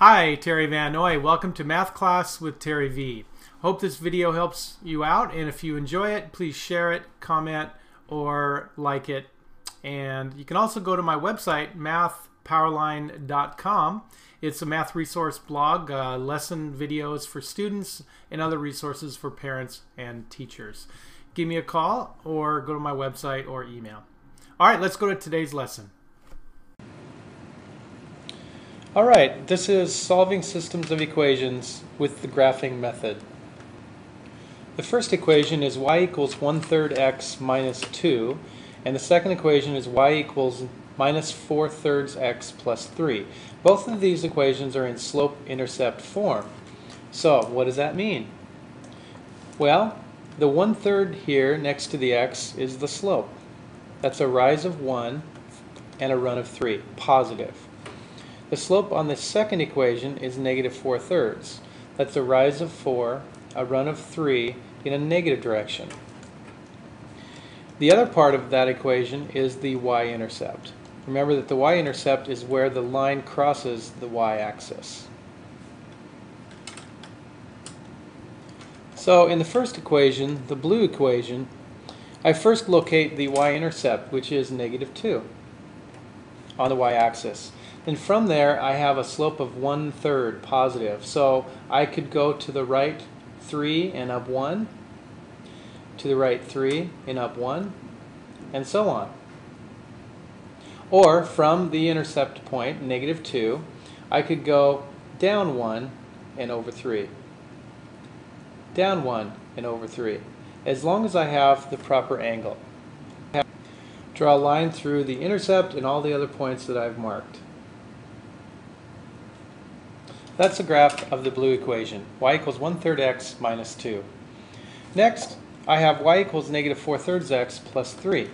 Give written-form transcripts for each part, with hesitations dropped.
Hi, Terry VanNoy. Welcome to Math Class with Terry V. Hope this video helps you out, and if you enjoy it, please share it, comment, or like it. And you can also go to my website, MathPowerLine.com. It's a math resource blog, lesson videos for students, and other resources for parents and teachers. Give me a call or go to my website or email. All right, let's go to today's lesson. All right, this is solving systems of equations with the graphing method. The first equation is y equals 1/3 x minus 2, and the second equation is y equals minus 4/3 x plus 3. Both of these equations are in slope-intercept form. So what does that mean? Well, the 1/3 here next to the x is the slope. That's a rise of 1 and a run of 3, positive. The slope on the second equation is negative 4/3. That's a rise of 4, a run of 3 in a negative direction. The other part of that equation is the y-intercept. Remember that the y-intercept is where the line crosses the y-axis. So in the first equation, the blue equation, I first locate the y-intercept, which is negative 2 on the y-axis. And from there I have a slope of 1/3 positive. So I could go to the right 3 and up 1, to the right 3 and up 1, and so on. Or from the intercept point, negative 2, I could go down 1 and over 3. Down 1 and over 3. As long as I have the proper angle. Draw a line through the intercept and all the other points that I've marked. That's a graph of the blue equation, y equals 1/3 x minus 2. Next, I have y equals negative 4/3 x plus 3.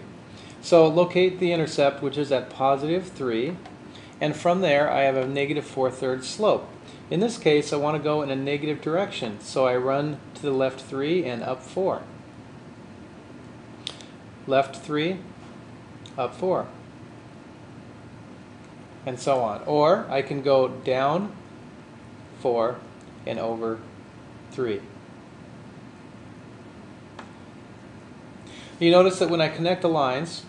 So locate the intercept, which is at positive 3, and from there I have a negative 4/3 slope. In this case, I want to go in a negative direction, so I run to the left 3 and up 4. Left 3, up 4, and so on. Or I can go down 4 and over 3. You notice that when I connect the lines,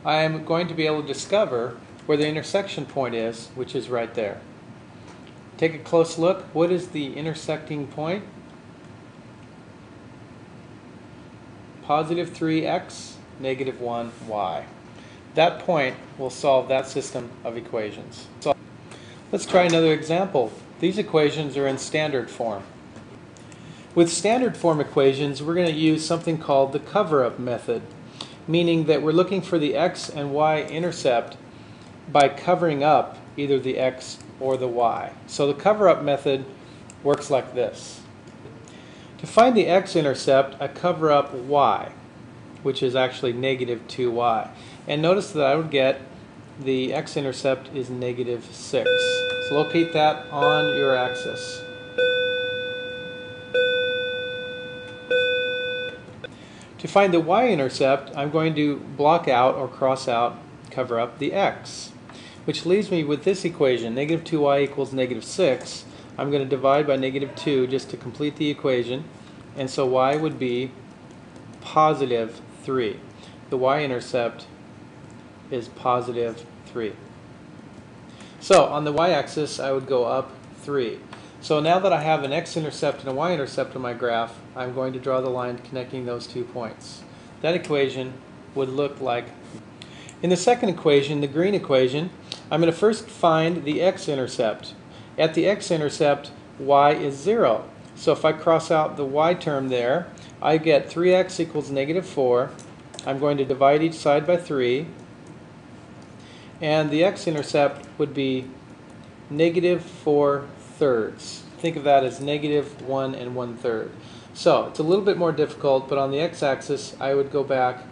I am going to be able to discover where the intersection point is, which is right there. Take a close look. What is the intersecting point? Positive 3x, negative 1y. That point will solve that system of equations. So let's try another example. These equations are in standard form. With standard form equations, we're going to use something called the cover-up method, meaning that we're looking for the x and y intercept by covering up either the x or the y. So the cover-up method works like this. To find the x-intercept, I cover up y, which is actually negative 2y. And notice that I would get the x-intercept is negative 6. So locate that on your axis. To find the y-intercept, I'm going to block out or cross out, cover up the x, which leaves me with this equation, negative 2y equals negative 6. I'm going to divide by negative 2 just to complete the equation, and so y would be positive 3. The y-intercept is positive 3. So on the y-axis I would go up 3. So now that I have an x-intercept and a y-intercept on my graph, I'm going to draw the line connecting those 2 points. That equation would look like, in the second equation, the green equation, I'm going to first find the x-intercept. At the x-intercept, y is 0. So if I cross out the y term there, I get 3x equals negative 4. I'm going to divide each side by 3. And the x-intercept would be negative 4/3. Think of that as negative 1 and 1/3. So it's a little bit more difficult, but on the x-axis I would go back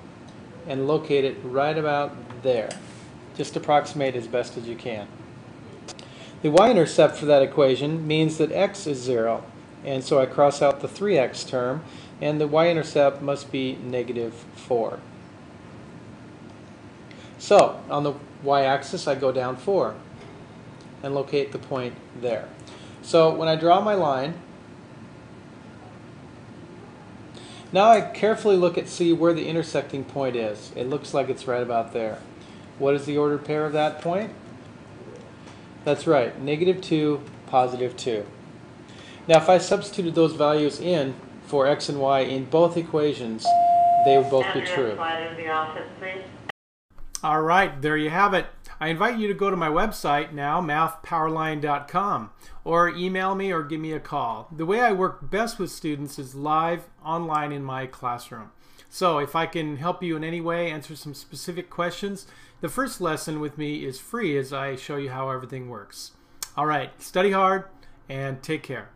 and locate it right about there. Just approximate as best as you can. The y-intercept for that equation means that x is 0, and so I cross out the 3x term, and the y-intercept must be negative 4. So on the y-axis I go down 4. and locate the point there. So when I draw my line, now I carefully look at see where the intersecting point is. It looks like it's right about there. What is the ordered pair of that point? That's right, -2, +2. Now if I substituted those values in for x and y in both equations, they would both be true. All right, there you have it. I invite you to go to my website now, MathPowerLine.com, or email me or give me a call. The way I work best with students is live online in my classroom. So if I can help you in any way, answer some specific questions, the first lesson with me is free as I show you how everything works. All right, study hard and take care.